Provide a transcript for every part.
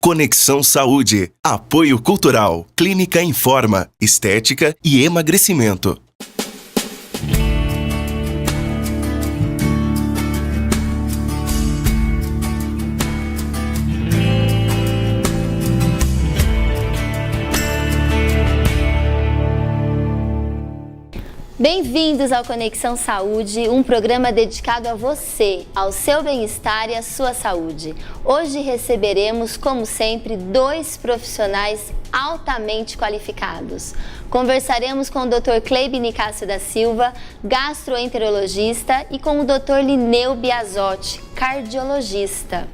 Conexão Saúde. Apoio Cultural. Clínica Informa. Estética e emagrecimento. Bem-vindos ao Conexão Saúde, um programa dedicado a você, ao seu bem-estar e à sua saúde. Hoje receberemos, como sempre, dois profissionais altamente qualificados. Conversaremos com o Dr. Cleibe Nicásio da Silva, gastroenterologista, e com o Dr. Linneu Biasotti, cardiologista.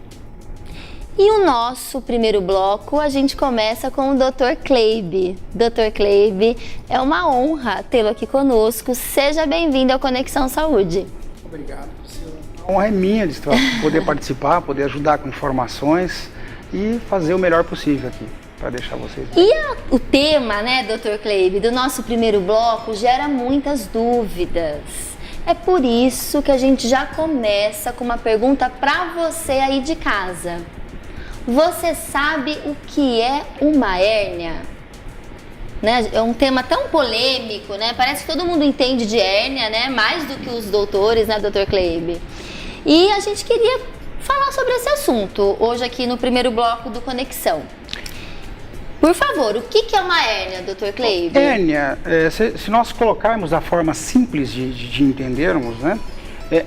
E o nosso primeiro bloco, a gente começa com o Dr. Cleibe. Dr. Cleibe, é uma honra tê-lo aqui conosco. Seja bem-vindo ao Conexão Saúde. Obrigado, Priscila. A honra é minha de poder participar, poder ajudar com informações e fazer o melhor possível aqui, para deixar vocês. E o tema, né, Dr. Cleibe, do nosso primeiro bloco gera muitas dúvidas. É por isso que a gente já começa com uma pergunta para você aí de casa. Você sabe o que é uma hérnia? Né? É um tema tão polêmico, né? Parece que todo mundo entende de hérnia, né? Mais do que os doutores, né, Dr. Cleibe? E a gente queria falar sobre esse assunto hoje aqui no primeiro bloco do Conexão. Por favor, o que é uma hérnia, Dr. Cleibe? Hérnia, se nós colocarmos da forma simples de entendermos, né?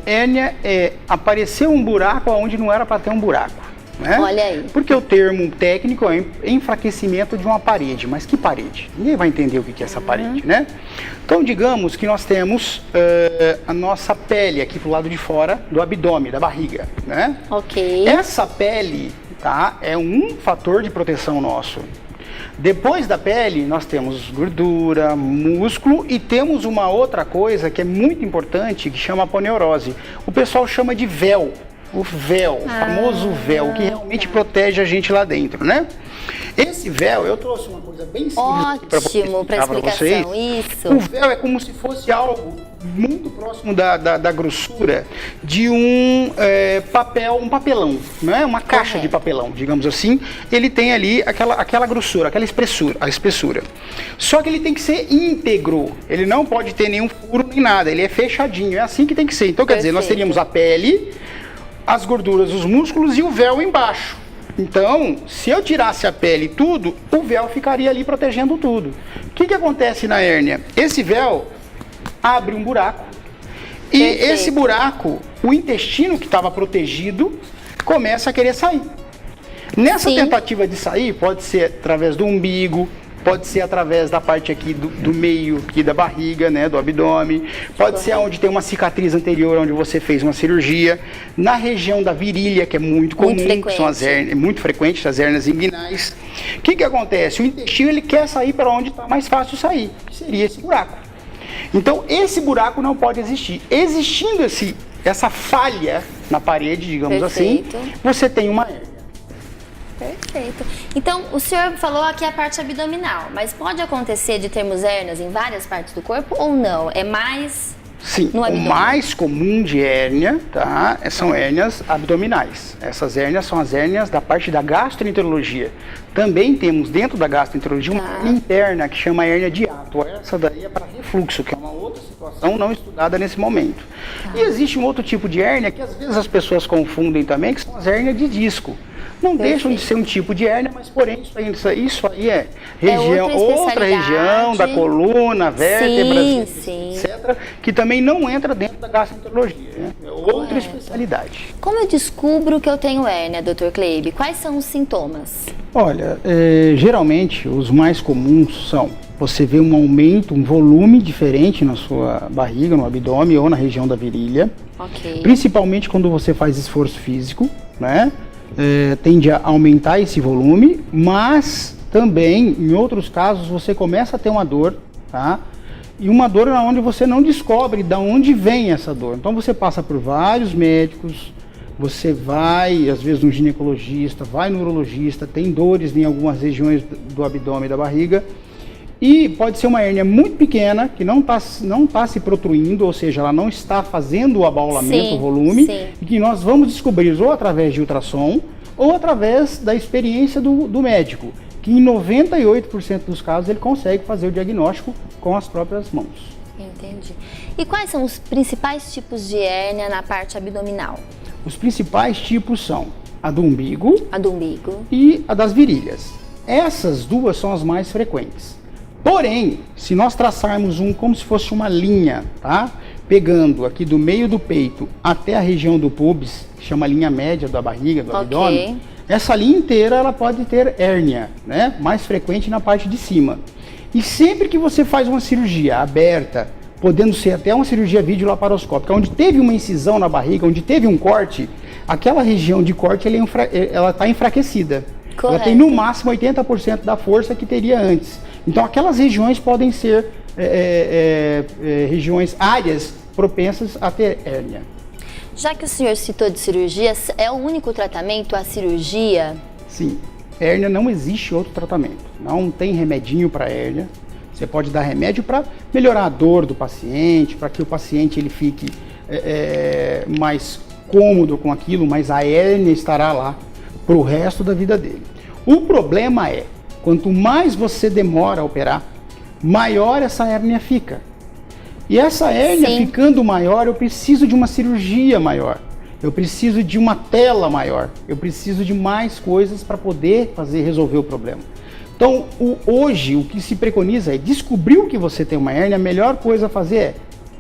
Hérnia é aparecer um buraco onde não era para ter um buraco. Né? Olha aí. Porque o termo técnico é enfraquecimento de uma parede. Mas que parede? Ninguém vai entender o que é essa parede, né? Então, digamos que nós temos a nossa pele aqui pro lado de fora do abdômen, da barriga, né? Ok. Essa pele, tá, é um fator de proteção nosso. Depois da pele, nós temos gordura, músculo e temos uma outra coisa que é muito importante, que chama aponeurose. O pessoal chama de véu. O véu, o famoso véu, que realmente protege a gente lá dentro, né? Esse véu, eu trouxe uma coisa bem simples para explicação, vocês. Isso. O véu é como se fosse algo muito próximo da grossura de um papelão, né? Uma caixa de papelão, digamos assim. Ele tem ali aquela grossura, aquela espessura. Só que ele tem que ser íntegro, ele não pode ter nenhum furo nem nada, ele é fechadinho, é assim que tem que ser. Então, quer dizer, nós teríamos a pele, as gorduras, os músculos e o véu embaixo. Então, se eu tirasse a pele e tudo, o véu ficaria ali protegendo tudo. O que acontece na hérnia? Esse véu abre um buraco e esse buraco, o intestino que estava protegido, começa a querer sair. Nessa tentativa de sair, pode ser através do umbigo, pode ser através da parte aqui do meio aqui da barriga, né, do abdômen, pode ser onde tem uma cicatriz anterior, onde você fez uma cirurgia, na região da virilha, que é muito comum, que são as hérnias, muito frequente, as hérnias inguinais. O que acontece? O intestino, ele quer sair para onde está mais fácil sair, que seria esse buraco. Então, esse buraco não pode existir. Existindo essa falha na parede, digamos assim, você tem uma hérnia. Perfeito. Então, o senhor falou aqui a parte abdominal, mas pode acontecer de termos hérnias em várias partes do corpo ou não? É mais no abdômen? O mais comum de hérnia, tá, são hérnias abdominais. Essas hérnias são as hérnias da parte da gastroenterologia. Também temos dentro da gastroenterologia uma hérnia interna que chama hérnia de hiato. Essa daí é para refluxo, que é uma outra situação não estudada nesse momento. E existe um outro tipo de hérnia que às vezes as pessoas confundem também, que são as hérnias de disco. Não deixam de ser um tipo de hérnia, mas porém isso aí é outra região da coluna, vértebras, etc., que também não entra dentro da gastroenterologia, né? É outra especialidade. Como eu descubro que eu tenho hérnia, Dr. Cleibe? Quais são os sintomas? Olha, geralmente os mais comuns são você vê um aumento, um volume diferente na sua barriga, no abdômen ou na região da virilha. Principalmente quando você faz esforço físico, né? Tende a aumentar esse volume, mas também, em outros casos, você começa a ter uma dor, tá? E uma dor onde você não descobre de onde vem essa dor. Então você passa por vários médicos, você vai, às vezes, no ginecologista, vai no urologista, tem dores em algumas regiões do abdômen e da barriga, E pode ser uma hérnia muito pequena, que não tá se protruindo, ou seja, ela não está fazendo o abaulamento, o volume, e que nós vamos descobrir ou através de ultrassom, ou através da experiência do médico, que em 98% dos casos ele consegue fazer o diagnóstico com as próprias mãos. Entendi. E quais são os principais tipos de hérnia na parte abdominal? Os principais tipos são a do umbigo, e a das virilhas. Essas duas são as mais frequentes. Porém, se nós traçarmos como se fosse uma linha, tá? Pegando aqui do meio do peito até a região do pubis, que chama linha média da barriga, do abdômen, essa linha inteira ela pode ter hérnia, né? Mais frequente na parte de cima. E sempre que você faz uma cirurgia aberta, podendo ser até uma cirurgia videolaparoscópica, onde teve uma incisão na barriga, onde teve um corte, aquela região de corte ela está enfraquecida. Correto. Ela tem no máximo 80% da força que teria antes. Então aquelas regiões podem ser áreas propensas a ter hérnia. Já que o senhor citou de cirurgia, é o único tratamento a cirurgia? Sim, hérnia não existe outro tratamento. Não tem remedinho para hérnia. Você pode dar remédio para melhorar a dor do paciente, para que o paciente ele fique mais cômodo com aquilo, mas a hérnia estará lá para o resto da vida dele. O problema é, quanto mais você demora a operar, maior essa hérnia fica. E essa hérnia ficando maior, eu preciso de uma cirurgia maior. Eu preciso de uma tela maior. Eu preciso de mais coisas para poder resolver o problema. Então, hoje, o que se preconiza é descobrir que você tem uma hérnia, a melhor coisa a fazer é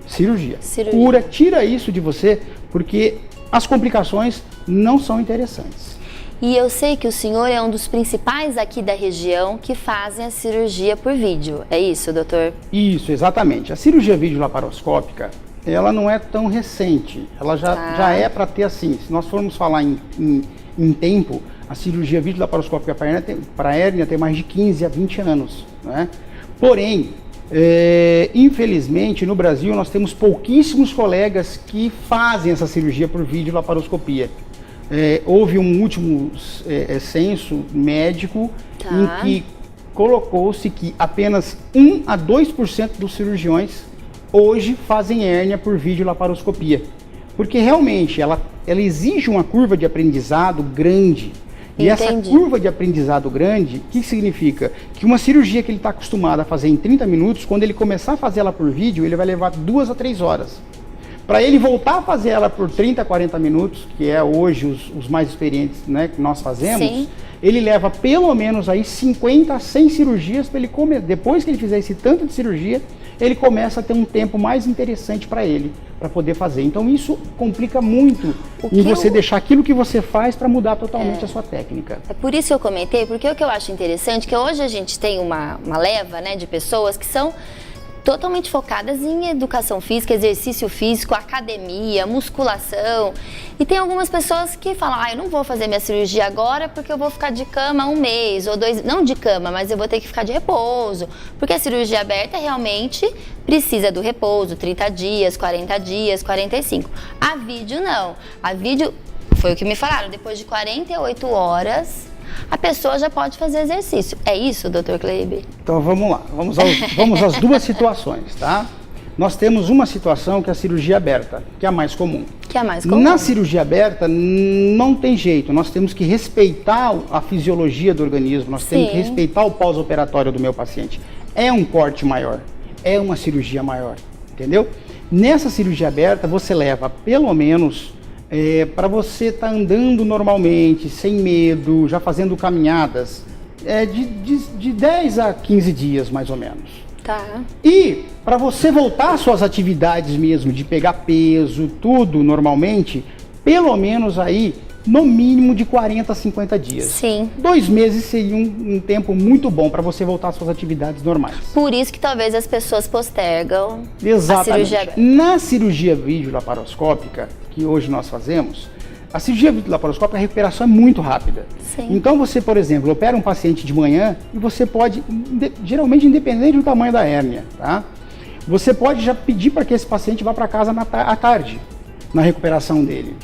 cirurgia. Cura, tira isso de você, porque as complicações não são interessantes. E eu sei que o senhor é um dos principais aqui da região que fazem a cirurgia por vídeo. É isso, doutor? Isso, exatamente. A cirurgia videolaparoscópica, ela não é tão recente. Ela já é para ter assim, se nós formos falar em tempo, a cirurgia videolaparoscópica para a hérnia tem mais de 15 a 20 anos. Né? Porém, infelizmente, no Brasil, nós temos pouquíssimos colegas que fazem essa cirurgia por videolaparoscopia. Houve um último censo médico em que colocou-se que apenas 1 a 2% dos cirurgiões hoje fazem hérnia por videolaparoscopia. Porque realmente ela exige uma curva de aprendizado grande. E essa curva de aprendizado grande, o que significa? Que uma cirurgia que ele está acostumado a fazer em 30 minutos, quando ele começar a fazer ela por vídeo, ele vai levar 2 a 3 horas. Para ele voltar a fazer ela por 30 a 40 minutos, que é hoje os mais experientes, né, que nós fazemos, ele leva pelo menos aí 50 a 100 cirurgias para ele comer. Depois que ele fizer esse tanto de cirurgia, ele começa a ter um tempo mais interessante para ele, para poder fazer. Então isso complica muito em você deixar aquilo que você faz para mudar totalmente a sua técnica. É por isso que eu comentei, porque o que eu acho interessante é que hoje a gente tem uma leva, né, de pessoas que são totalmente focadas em educação física, exercício físico, academia, musculação. E tem algumas pessoas que falam, eu não vou fazer minha cirurgia agora porque eu vou ficar de cama 1 mês ou 2, não de cama, mas eu vou ter que ficar de repouso. Porque a cirurgia aberta realmente precisa do repouso, 30 dias, 40 dias, 45. A vídeo não. A vídeo, foi o que me falaram, depois de 48 horas... a pessoa já pode fazer exercício. É isso, Dr. Kleib? Então vamos lá, vamos às duas situações, tá? Nós temos uma situação que é a cirurgia aberta, que é a mais comum. Na cirurgia aberta não tem jeito, nós temos que respeitar a fisiologia do organismo, nós temos que respeitar o pós-operatório do meu paciente. É um corte maior, é uma cirurgia maior, entendeu? Nessa cirurgia aberta você leva pelo menos... para você estar andando normalmente, sem medo, já fazendo caminhadas, de 10 a 15 dias, mais ou menos. Tá. E para você voltar às suas atividades mesmo, de pegar peso, tudo normalmente, pelo menos aí, no mínimo de 40 a 50 dias. Sim. 2 meses seria um tempo muito bom para você voltar às suas atividades normais. Por isso que talvez as pessoas postergam a cirurgia aberta. Na cirurgia videolaparoscópica, que hoje nós fazemos, a cirurgia videolaparoscópica, a recuperação é muito rápida. Sim. Então você, por exemplo, opera um paciente de manhã e você pode, geralmente independente do tamanho da hérnia, tá? Você pode já pedir para que esse paciente vá para casa à tarde, na recuperação dele.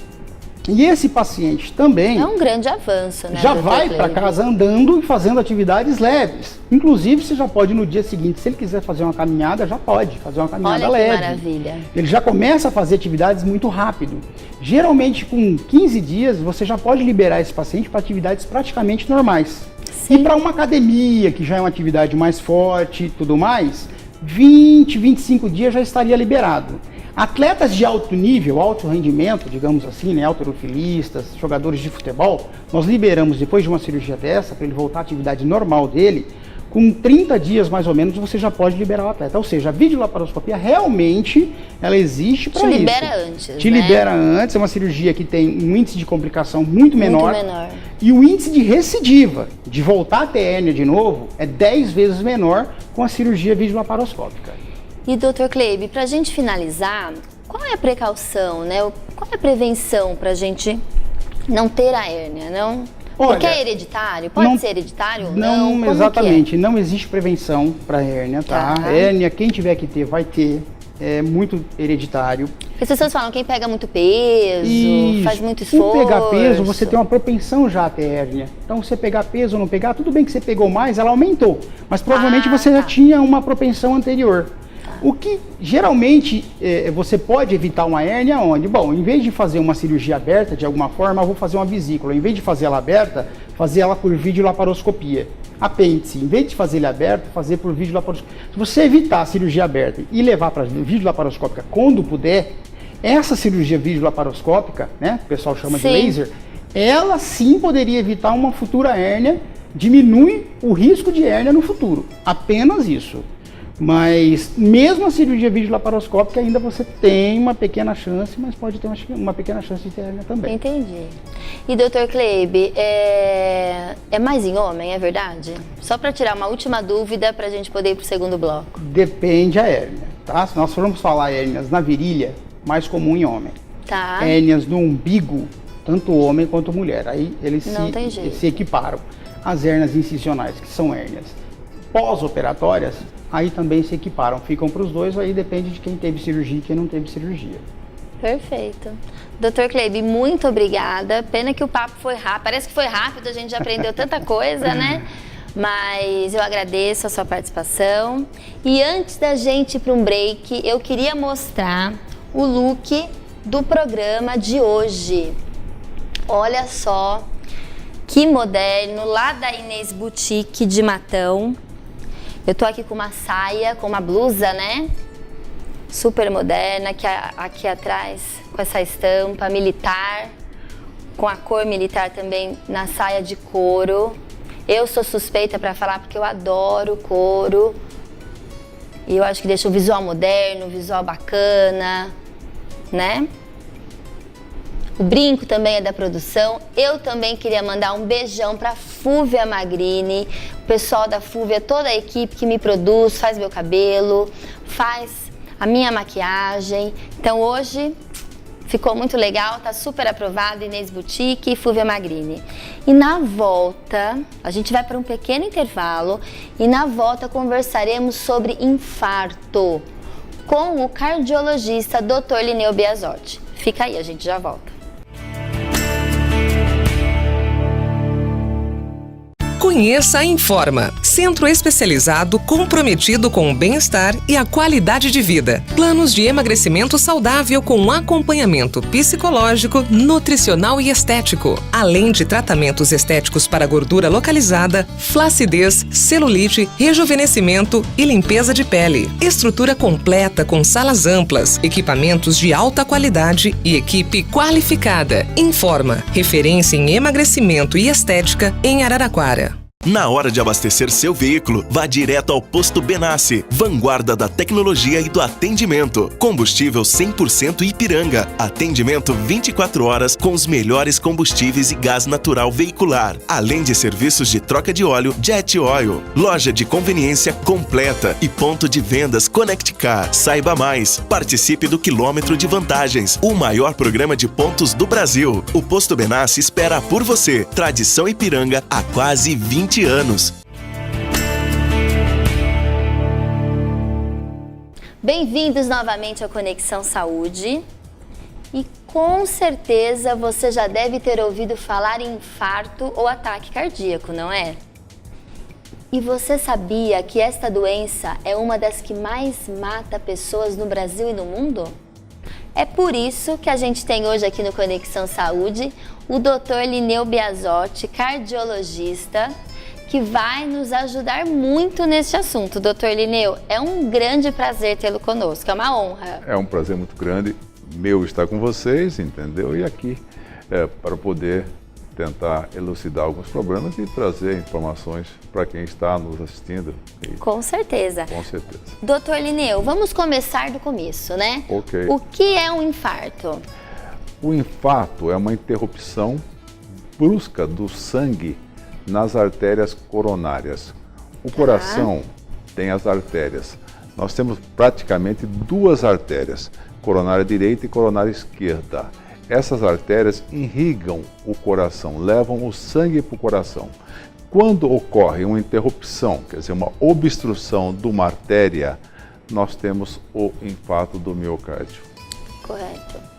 E esse paciente também É um grande avanço, né? já Dr. vai para Kleber? casa andando e fazendo atividades leves. Inclusive, você já pode no dia seguinte, se ele quiser fazer uma caminhada, já pode fazer uma caminhada Olha que leve. maravilha. Ele já começa a fazer atividades muito rápido. Geralmente, com 15 dias, você já pode liberar esse paciente para atividades praticamente normais. Sim. E para uma academia, que já é uma atividade mais forte e tudo mais, 20, 25 dias já estaria liberado. Atletas de alto nível, alto rendimento, digamos assim, né, halterofilistas, jogadores de futebol, nós liberamos depois de uma cirurgia dessa, para ele voltar à atividade normal dele, com 30 dias mais ou menos você já pode liberar o atleta. Ou seja, a videolaparoscopia realmente ela existe para isso. Te libera antes, Te né? libera antes, é uma cirurgia que tem um índice de complicação muito menor. Muito menor. E o índice de recidiva, de voltar a ter hérnia de novo, é 10 vezes menor com a cirurgia videolaparoscópica. E Dr. Kleber, pra gente finalizar, qual é a precaução, né? Qual é a prevenção pra gente não ter a hérnia, não? Olha, Porque é hereditário? Pode ser hereditário ou não? Como exatamente. Não existe prevenção para hérnia, tá? Tá. Hérnia, quem tiver que ter, vai ter. É muito hereditário. As pessoas falam, quem pega muito peso, Isso. faz muito esforço. Por pegar peso, você tem uma propensão já a ter hérnia. Então, você pegar peso ou não pegar, tudo bem que você pegou mais, ela aumentou. Mas provavelmente você já tinha uma propensão anterior. O que geralmente você pode evitar uma hérnia onde? Bom, em vez de fazer uma cirurgia aberta, de alguma forma, eu vou fazer uma vesícula. Em vez de fazer ela aberta, fazer ela por videolaparoscopia. Apêndice, em vez de fazer ele aberto, fazer por videolaparoscopia. Se você evitar a cirurgia aberta e levar para a videolaparoscópica quando puder, essa cirurgia videolaparoscópica, né, o pessoal chama de laser, ela sim poderia evitar uma futura hérnia, diminui o risco de hérnia no futuro. Apenas isso. Mas mesmo a cirurgia videolaparoscópica ainda você tem uma pequena chance, mas pode ter uma pequena chance de ter hérnia também. Entendi. E Dr. Kleber, é mais em homem, é verdade? Só para tirar uma última dúvida para a gente poder ir para o segundo bloco. Depende a hérnia, tá? Se nós formos falar hérnias na virilha, mais comum em homem. Tá. Hérnias no umbigo, tanto homem quanto mulher. Aí eles se equiparam. As hérnias incisionais, que são hérnias pós-operatórias, aí também se equiparam, ficam para os dois, aí depende de quem teve cirurgia e quem não teve cirurgia. Perfeito. Dr. Kleber, muito obrigada. Pena que o papo foi rápido. Parece que foi rápido, a gente já aprendeu tanta coisa, né? Mas eu agradeço a sua participação. E antes da gente ir para um break, eu queria mostrar o look do programa de hoje. Olha só que moderno, lá da Inês Boutique de Matão. Eu tô aqui com uma saia, com uma blusa, né? Super moderna, aqui atrás com essa estampa militar, com a cor militar também na saia de couro. Eu sou suspeita para falar porque eu adoro couro. E eu acho que deixa o visual moderno, o visual bacana, né? O brinco também é da produção. Eu também queria mandar um beijão para Fúvia Magrini, o pessoal da Fúvia, toda a equipe que me produz, faz meu cabelo, faz a minha maquiagem. Então hoje ficou muito legal, tá super aprovado, Inês Boutique e Fúvia Magrini. E na volta, a gente vai para um pequeno intervalo e na volta conversaremos sobre infarto com o cardiologista Dr. Lineu Biasotti. Fica aí, a gente já volta. Conheça a Informa, centro especializado comprometido com o bem-estar e a qualidade de vida. Planos de emagrecimento saudável com acompanhamento psicológico, nutricional e estético. Além de tratamentos estéticos para gordura localizada, flacidez, celulite, rejuvenescimento e limpeza de pele. Estrutura completa com salas amplas, equipamentos de alta qualidade e equipe qualificada. Informa, referência em emagrecimento e estética em Araraquara. Na hora de abastecer seu veículo, vá direto ao Posto Benassi, vanguarda da tecnologia e do atendimento. Combustível 100% Ipiranga. Atendimento 24 horas com os melhores combustíveis e gás natural veicular. Além de serviços de troca de óleo Jet Oil. Loja de conveniência completa e ponto de vendas Connect Car. Saiba mais. Participe do Quilômetro de Vantagens, o maior programa de pontos do Brasil. O Posto Benassi espera por você. Tradição Ipiranga há quase 20 anos. Bem-vindos novamente ao Conexão Saúde. E Com certeza você já deve ter ouvido falar em infarto ou ataque cardíaco, não é? E você sabia que esta doença é uma das que mais mata pessoas no Brasil e no mundo? É por isso que a gente tem hoje aqui no Conexão Saúde o Dr. Linneu Biasotti, cardiologista, que vai nos ajudar muito neste assunto. Dr. Linneu, é um grande prazer tê-lo conosco, é uma honra. É um prazer muito grande meu estar com vocês, entendeu? E aqui para poder tentar elucidar alguns problemas e trazer informações para quem está nos assistindo. Com certeza. Com certeza. Dr. Linneu, vamos começar do começo, né? Ok. O que é um infarto? O infarto é uma interrupção brusca do sangue nas artérias coronárias. O coração tem as artérias. Nós temos praticamente duas artérias, coronária direita e coronária esquerda. Essas artérias irrigam o coração, levam o sangue para o coração. Quando ocorre uma interrupção, quer dizer, uma obstrução de uma artéria, nós temos o infarto do miocárdio. Correto.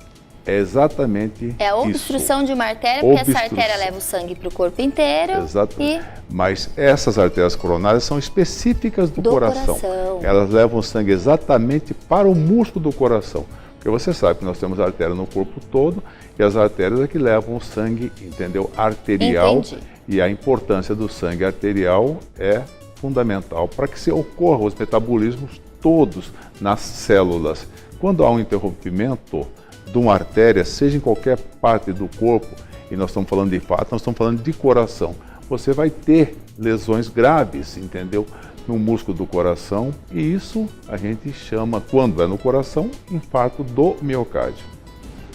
É exatamente É a obstrução isso. de uma artéria, porque essa Obstrução. artéria leva o sangue para o corpo inteiro. Exato. E Mas essas artérias coronárias são específicas do coração. Elas levam o sangue exatamente para o músculo do coração. Porque você sabe que nós temos artéria no corpo todo e as artérias é que levam o sangue, entendeu? Arterial. Entendi. E a importância do sangue arterial é fundamental para que se ocorram os metabolismos todos nas células. Quando há um interrompimento de uma artéria, seja em qualquer parte do corpo, e nós estamos falando de infarto, nós estamos falando de coração, você vai ter lesões graves, entendeu? No músculo do coração, e isso a gente chama, quando é no coração, infarto do miocárdio.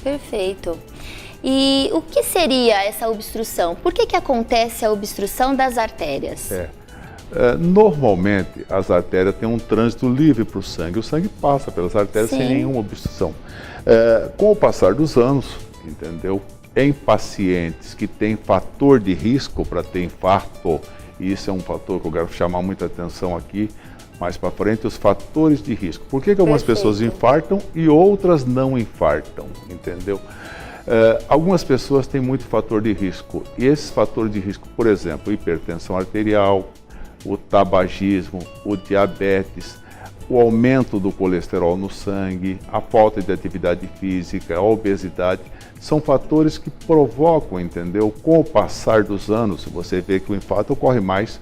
perfeito. E o que seria essa obstrução? Por que acontece a obstrução das artérias? Normalmente, as artérias têm um trânsito livre para o sangue passa pelas artérias Sim. sem nenhuma obstrução. Com o passar dos anos, entendeu? Em pacientes que têm fator de risco para ter infarto, e isso é um fator que eu quero chamar muita atenção aqui, mais para frente, os fatores de risco. Por que algumas pessoas infartam e outras não infartam, entendeu? Algumas pessoas têm muito fator de risco, e esses fatores de risco, por exemplo, hipertensão arterial, o tabagismo, o diabetes, o aumento do colesterol no sangue, a falta de atividade física, a obesidade, são fatores que provocam, entendeu? Com o passar dos anos, você vê que o infarto ocorre mais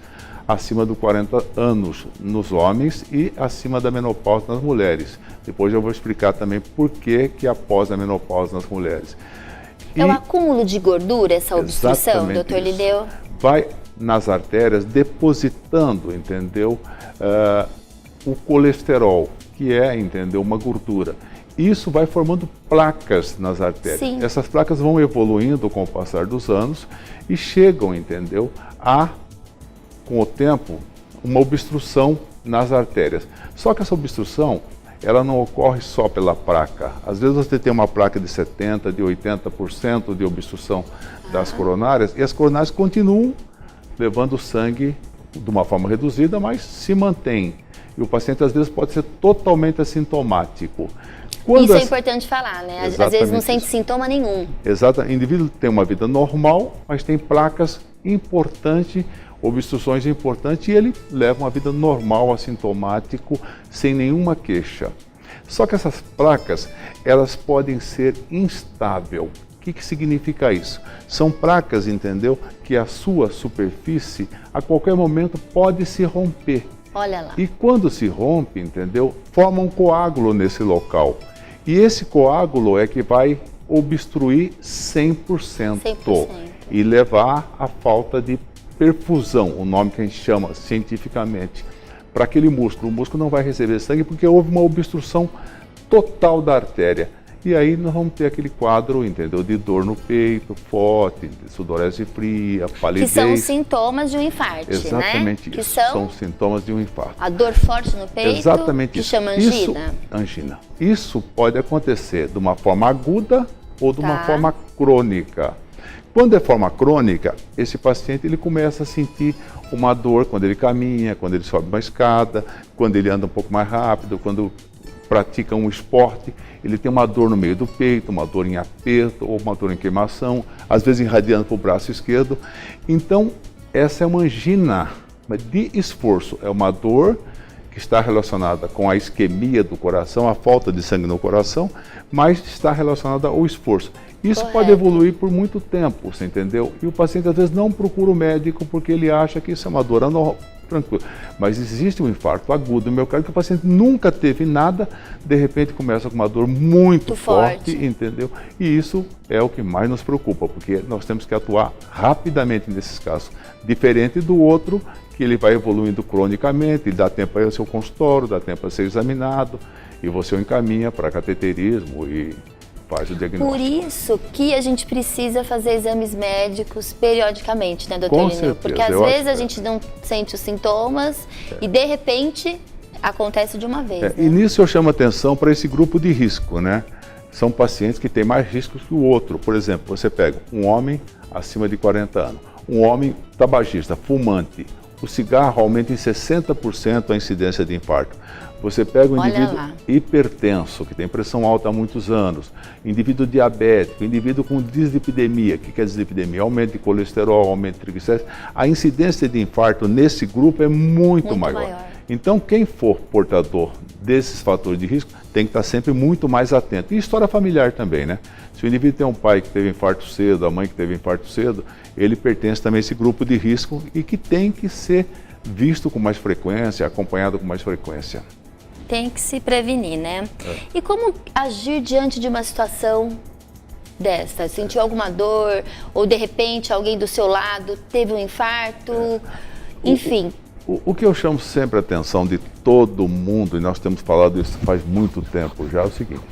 acima dos 40 anos nos homens e acima da menopausa nas mulheres. Depois eu vou explicar também por que após a menopausa nas mulheres. É o acúmulo de gordura, essa obstrução, Exatamente Dr. Linneu? Vai nas artérias depositando, entendeu? O colesterol, que é, entendeu, uma gordura. Isso vai formando placas nas artérias. Sim. Essas placas vão evoluindo com o passar dos anos e chegam, entendeu, com o tempo, uma obstrução nas artérias. Só que essa obstrução, ela não ocorre só pela placa. Às vezes você tem uma placa de 70%, de 80% de obstrução das coronárias, e as coronárias continuam levando o sangue de uma forma reduzida, mas se mantém. E o paciente às vezes pode ser totalmente assintomático. Isso é importante falar, né? Às vezes não sente sintoma nenhum. Exato. O indivíduo tem uma vida normal, mas tem placas importantes, obstruções importantes, e ele leva uma vida normal, assintomático, sem nenhuma queixa. Só que essas placas, elas podem ser instáveis. O que significa isso? São placas, entendeu? Que a sua superfície, a qualquer momento, pode se romper. Olha lá. E quando se rompe, entendeu? Forma um coágulo nesse local. E esse coágulo é que vai obstruir 100%. E levar à falta de perfusão, o nome que a gente chama cientificamente, para aquele músculo. O músculo não vai receber sangue porque houve uma obstrução total da artéria. E aí nós vamos ter aquele quadro, entendeu, de dor no peito, forte, sudorese fria, palidez. Que são os sintomas de um infarto, Exatamente né? isso, Que são sintomas de um infarto. A dor forte no peito, Exatamente que isso. chama angina. Angina. Isso pode acontecer de uma forma aguda ou de uma forma crônica. Quando é forma crônica, esse paciente ele começa a sentir uma dor quando ele caminha, quando ele sobe uma escada, quando ele anda um pouco mais rápido, quando pratica um esporte, ele tem uma dor no meio do peito, uma dor em aperto ou uma dor em queimação, às vezes irradiando para o braço esquerdo. Então, essa é uma angina de esforço, é uma dor que está relacionada com a isquemia do coração, a falta de sangue no coração, mas está relacionada ao esforço. Isso Correto. pode evoluir por muito tempo, você entendeu? E o paciente às vezes não procura o médico porque ele acha que isso é uma dor anormal, tranquilo. Mas existe um infarto agudo no miocárdio que o paciente nunca teve nada, de repente começa com uma dor muito forte, entendeu? E isso é o que mais nos preocupa, porque nós temos que atuar rapidamente nesses casos, diferente do outro, que ele vai evoluindo cronicamente, e dá tempo aí ao seu consultório, dá tempo a ser examinado, e você o encaminha para cateterismo e faz o diagnóstico. Por isso que a gente precisa fazer exames médicos periodicamente, né, doutor Com Irineu? certeza, Porque às eu vezes a acho, gente não sente os sintomas e de repente acontece de uma vez. Né? E nisso eu chamo atenção para esse grupo de risco, né? São pacientes que têm mais riscos que o outro. Por exemplo, você pega um homem acima de 40 anos, um homem tabagista, fumante, o cigarro aumenta em 60% a incidência de infarto. Você pega um indivíduo hipertenso, que tem pressão alta há muitos anos, indivíduo diabético, indivíduo com dislipidemia. O que é dislipidemia? Aumento de colesterol, aumento de triglicéridos. A incidência de infarto nesse grupo é muito maior. Então, quem for portador desses fatores de risco tem que estar sempre muito mais atento. E história familiar também, né? Se o indivíduo tem um pai que teve infarto cedo, a mãe que teve infarto cedo, ele pertence também a esse grupo de risco e que tem que ser visto com mais frequência, acompanhado com mais frequência. Tem que se prevenir, né? E como agir diante de uma situação dessa? Sentiu alguma dor ou de repente alguém do seu lado teve um infarto? Enfim. O que eu chamo sempre a atenção de todo mundo, e nós temos falado isso faz muito tempo já, é o seguinte: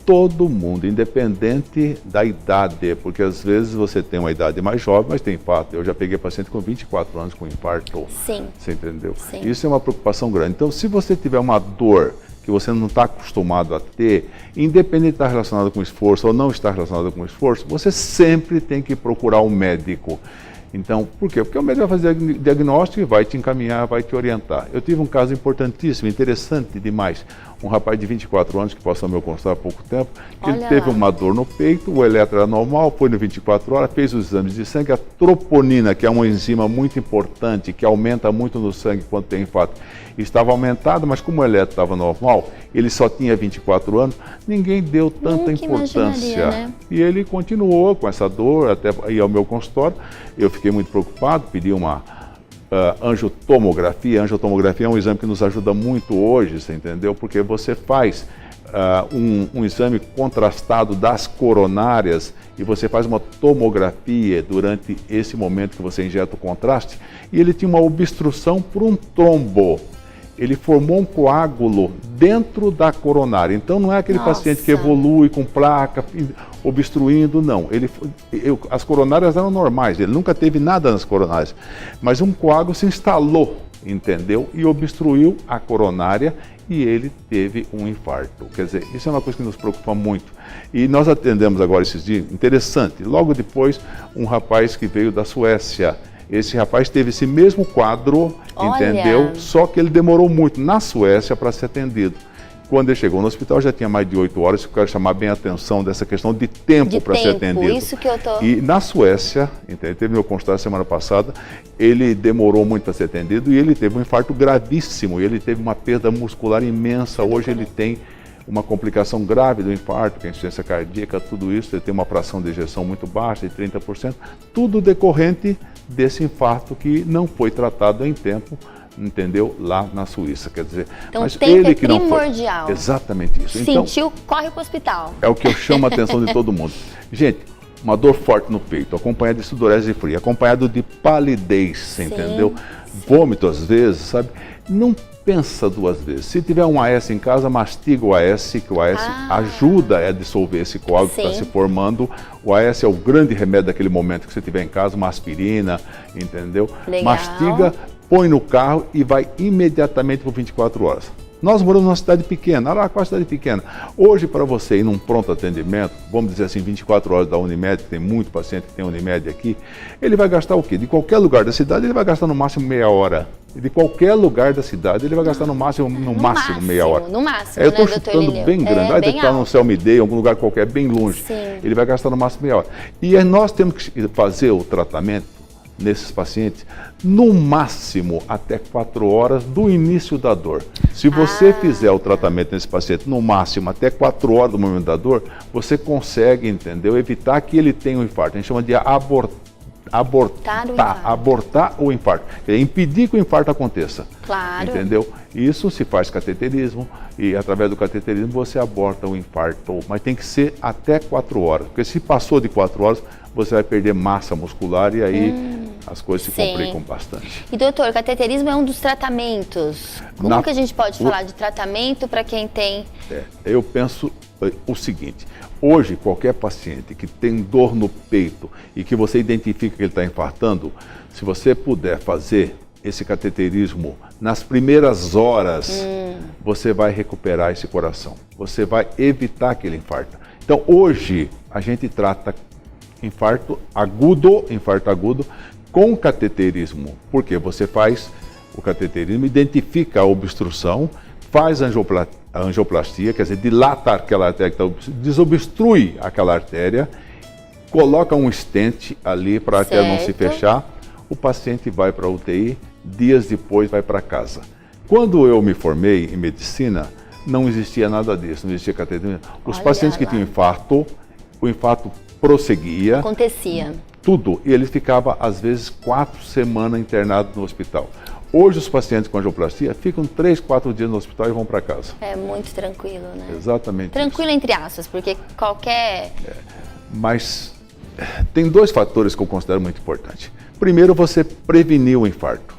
todo mundo, independente da idade, porque às vezes você tem uma idade mais jovem, mas tem infarto. Eu já peguei paciente com 24 anos com infarto. Sim. Você entendeu? Sim. Isso é uma preocupação grande. Então, se você tiver uma dor que você não está acostumado a ter, independente de estar relacionado com esforço ou não estar relacionado com esforço, você sempre tem que procurar um médico. Então, por quê? Porque o médico vai fazer diagnóstico e vai te encaminhar, vai te orientar. Eu tive um caso importantíssimo, interessante demais. Um rapaz de 24 anos que passou ao meu consultório há pouco tempo, que ele teve uma dor no peito, o eletro era normal, foi no 24 horas, fez os exames de sangue, a troponina, que é uma enzima muito importante, que aumenta muito no sangue quando tem infarto, estava aumentada, mas como o eletro estava normal, ele só tinha 24 anos, ninguém deu tanta importância. Né? E ele continuou com essa dor, até ir ao meu consultório. Eu fiquei muito preocupado, pedi uma angiotomografia. A angiotomografia é um exame que nos ajuda muito hoje, você entendeu? Porque você faz um exame contrastado das coronárias e você faz uma tomografia durante esse momento que você injeta o contraste, e ele tinha uma obstrução por um trombo. Ele formou um coágulo dentro da coronária. Então não é aquele paciente que evolui com placa, obstruindo, não. As coronárias eram normais, ele nunca teve nada nas coronárias. Mas um coágulo se instalou, entendeu? E obstruiu a coronária e ele teve um infarto. Quer dizer, isso é uma coisa que nos preocupa muito. E nós atendemos agora esses dias, interessante, logo depois um rapaz que veio da Suécia. Esse rapaz teve esse mesmo quadro, entendeu? Só que ele demorou muito na Suécia para ser atendido. Quando ele chegou no hospital já tinha mais de 8 horas, eu quero chamar bem a atenção dessa questão de tempo para ser atendido. Isso que eu tô... E na Suécia, entendeu? Teve meu consultório semana passada, ele demorou muito para ser atendido e ele teve um infarto gravíssimo, ele teve uma perda muscular imensa. Hoje ele tem uma complicação grave do infarto, que é a insuficiência cardíaca, tudo isso, ele tem uma fração de ejeção muito baixa, de 30%, tudo decorrente desse infarto que não foi tratado em tempo, entendeu? Lá na Suíça, quer dizer... Então mas tempo ele é que não primordial. foi. Exatamente isso. Sentiu, então, corre para o hospital. É o que eu chamo a atenção de todo mundo. Gente, uma dor forte no peito, acompanhada de sudorese fria, acompanhado de palidez, entendeu? Vômito às vezes, sabe? Não pensa duas vezes. Se tiver um AS em casa, mastiga o AS, que o AS ajuda a dissolver esse coágulo que está se formando. O AS é o grande remédio daquele momento que você tiver em casa, uma aspirina, entendeu? Legal. Mastiga, põe no carro e vai imediatamente por 24 horas. Nós moramos numa cidade pequena, Araraquara é uma cidade pequena. Hoje, para você ir num pronto atendimento, vamos dizer assim, 24 horas da Unimed, tem muito paciente que tem Unimed aqui, ele vai gastar o quê? De qualquer lugar da cidade, ele vai gastar no máximo meia hora. de qualquer lugar da cidade, ele vai gastar no máximo meia hora. No máximo, Eu estou né, doutor chutando Lineu? bem grande, vai estar no Selmidei, em algum lugar qualquer, bem longe. Sim. Ele vai gastar no máximo meia hora. E aí nós temos que fazer o tratamento nesses pacientes, no máximo até 4 horas do início da dor. Se você fizer o tratamento nesse paciente no máximo até 4 horas do momento da dor, você consegue, entendeu? Evitar que ele tenha um infarto. A gente chama de abortar o infarto. É impedir que o infarto aconteça. Claro. Entendeu? Isso se faz cateterismo e através do cateterismo você aborta o infarto. Mas tem que ser até 4 horas. Porque se passou de 4 horas, você vai perder massa muscular e aí as coisas se complicam bastante. E doutor, cateterismo é um dos tratamentos. Como que a gente pode falar de tratamento para quem tem... Eu penso o seguinte, hoje qualquer paciente que tem dor no peito e que você identifica que ele está infartando, se você puder fazer esse cateterismo nas primeiras horas, você vai recuperar esse coração. Você vai evitar que ele infarta. Então hoje a gente trata infarto agudo com cateterismo, porque você faz o cateterismo, identifica a obstrução, faz a angioplastia, quer dizer, dilata aquela artéria, desobstrui aquela artéria, coloca um stent ali para a artéria não se fechar, o paciente vai para a UTI, dias depois vai para casa. Quando eu me formei em medicina, não existia nada disso, não existia cateterismo. Os pacientes que tinham infarto, o infarto prosseguia. Acontecia. Tudo. E ele ficava, às vezes, 4 semanas internado no hospital. Hoje, os pacientes com angioplastia ficam 3, 4 dias no hospital e vão para casa. É muito tranquilo, né? Exatamente. Tranquilo entre aspas, porque qualquer... Mas tem 2 fatores que eu considero muito importantes. Primeiro, você prevenir o infarto.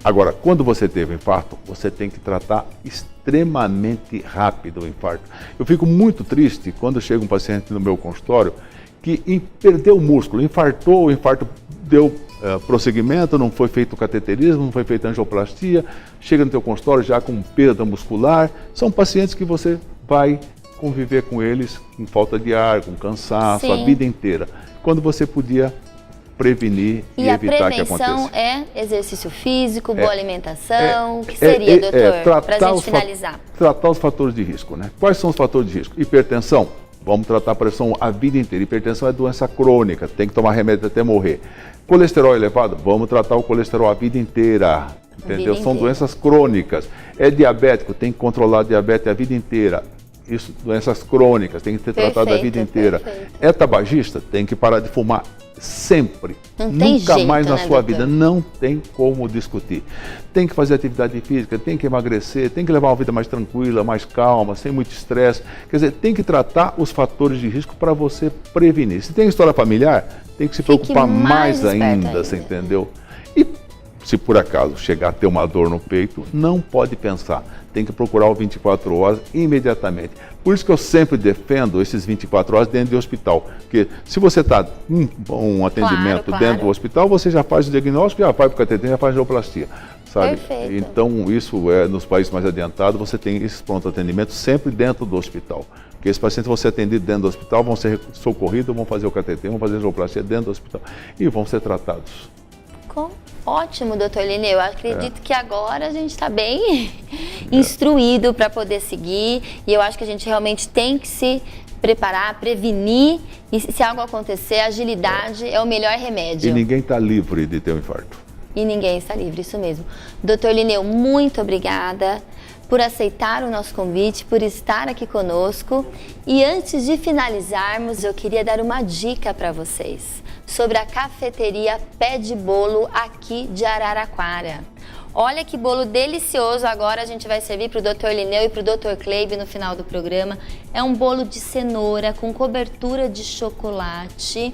Agora, quando você teve infarto, você tem que tratar extremamente rápido o infarto. Eu fico muito triste quando chega um paciente no meu consultório que perdeu o músculo, infartou, o infarto deu prosseguimento, não foi feito cateterismo, não foi feita angioplastia, chega no teu consultório já com perda muscular. São pacientes que você vai conviver com eles com falta de ar, com cansaço, a vida inteira. Quando você podia prevenir e evitar que aconteça. E a prevenção é exercício físico, boa alimentação, o que seria, doutor, para a gente finalizar? Tratar os fatores de risco, né? Quais são os fatores de risco? Hipertensão, vamos tratar a pressão a vida inteira. Hipertensão é doença crônica, tem que tomar remédio até morrer. Colesterol elevado, vamos tratar o colesterol a vida inteira, entendeu? São doenças crônicas. É diabético, tem que controlar a diabetes a vida inteira. Isso, doenças crônicas, tem que ser tratado a vida inteira. É tabagista, tem que parar de fumar sempre. Nunca mais na sua vida. Não tem como discutir. Tem que fazer atividade física, tem que emagrecer, tem que levar uma vida mais tranquila, mais calma, sem muito estresse. Quer dizer, tem que tratar os fatores de risco para você prevenir. Se tem história familiar, tem que se preocupar mais ainda, você entendeu? E se por acaso chegar a ter uma dor no peito, não pode pensar. Tem que procurar o 24 horas imediatamente. Por isso que eu sempre defendo esses 24 horas dentro do hospital. Porque se você está um atendimento dentro do hospital, você já faz o diagnóstico, já vai para o cateterismo, já faz a angioplastia. Sabe? Perfeito. Então, isso é nos países mais adiantados, você tem esses pronto atendimentos sempre dentro do hospital. Porque esses pacientes vão ser atendidos dentro do hospital, vão ser socorridos, vão fazer o cateterismo, vão fazer a angioplastia dentro do hospital e vão ser tratados. Ótimo, doutor Lineu. Eu acredito que agora a gente está bem instruído para poder seguir e eu acho que a gente realmente tem que se preparar, prevenir e se algo acontecer, agilidade é o melhor remédio. E ninguém está livre de ter um infarto. E ninguém está livre, isso mesmo. Doutor Lineu, muito obrigada por aceitar o nosso convite, por estar aqui conosco. E antes de finalizarmos, eu queria dar uma dica para vocês sobre a cafeteria Pé de Bolo aqui de Araraquara. Olha que bolo delicioso, agora a gente vai servir para o Dr. Lineu e para o Dr. Kleibe no final do programa. É um bolo de cenoura com cobertura de chocolate.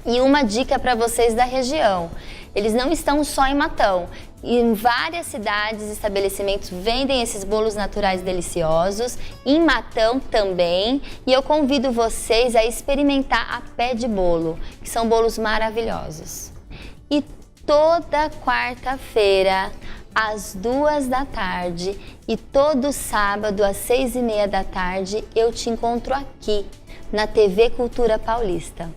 E uma dica para vocês da região, eles não estão só em Matão. Em várias cidades e estabelecimentos vendem esses bolos naturais deliciosos, em Matão também, e eu convido vocês a experimentar a Pé de Bolo, que são bolos maravilhosos. E toda quarta-feira, às 14h, e todo sábado, às 6h30, eu te encontro aqui, na TV Cultura Paulista,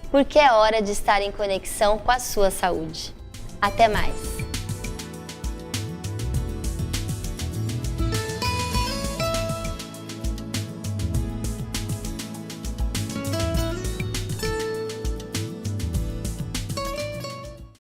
porque é hora de estar em conexão com a sua saúde. Até mais!